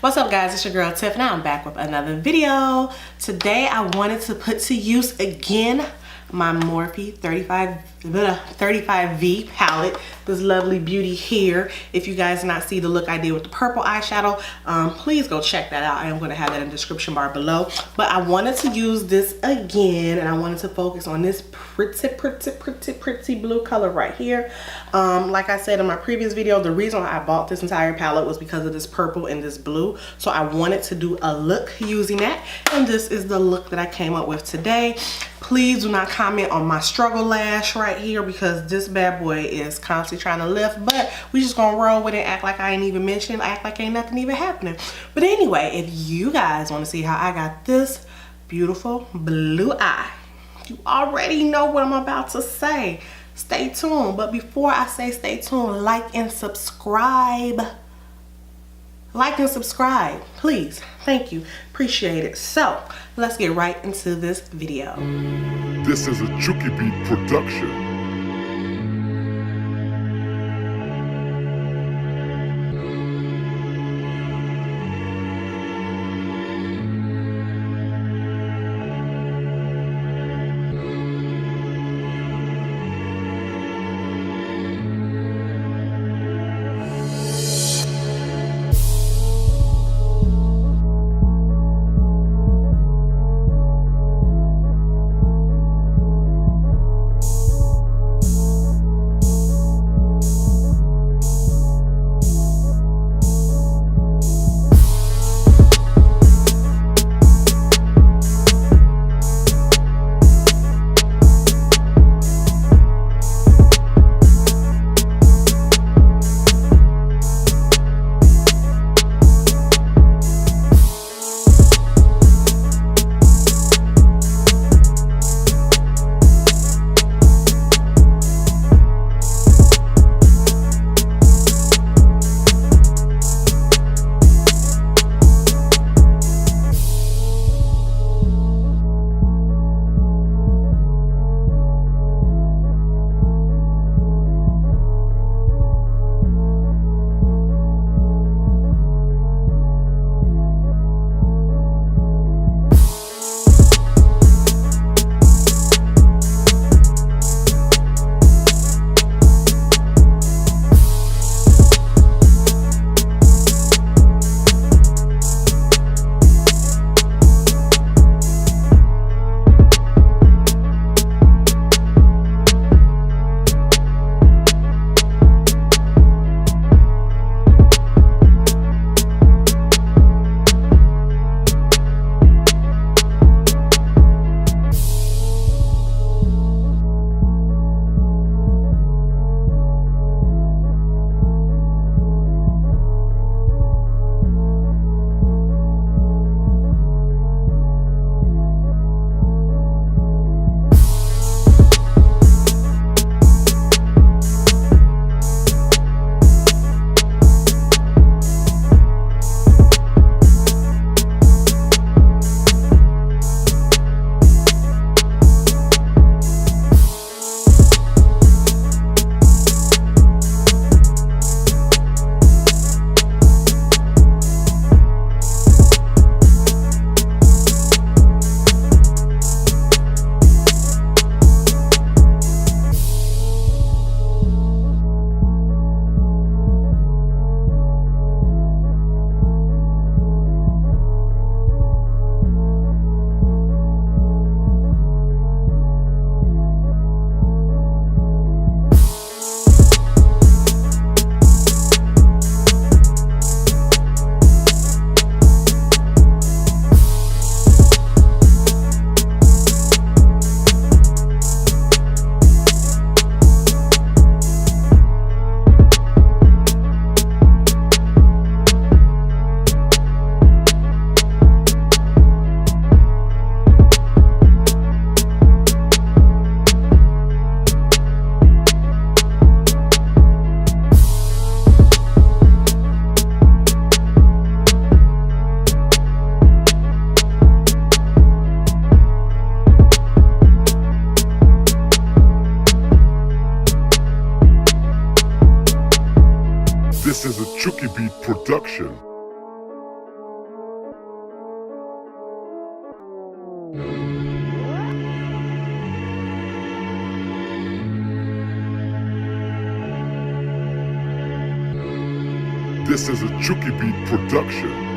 What's up guys, it's your girl Tiff and I'm back with another video. Today I wanted to put to use again my Morphe 35V palette. This lovely beauty here. If you guys did not see the look I did with the purple eyeshadow, please go check that out. I am going to have that in the description bar below. But I wanted to use this again and I wanted to focus on this pretty blue color right here. Like I said in my previous video, the reason why I bought this entire palette was because of this purple and this blue. So I wanted to do a look using that, and this is the look that I came up with today. Please do not comment on my struggle lash right here because this bad boy is constantly trying to lift, but we just gonna roll with it, act like I ain't even mentioned, act like ain't nothing even happening. But anyway, if you guys want to see how I got this beautiful blue eye, you already know what I'm about to say. Stay tuned. But before I say stay tuned, like and subscribe. Like and subscribe, please. Thank you. Appreciate it. So, let's get right into this video. This is a Chuki Beat production. This is a Chuki Beat production. This is a Chucky Beat production.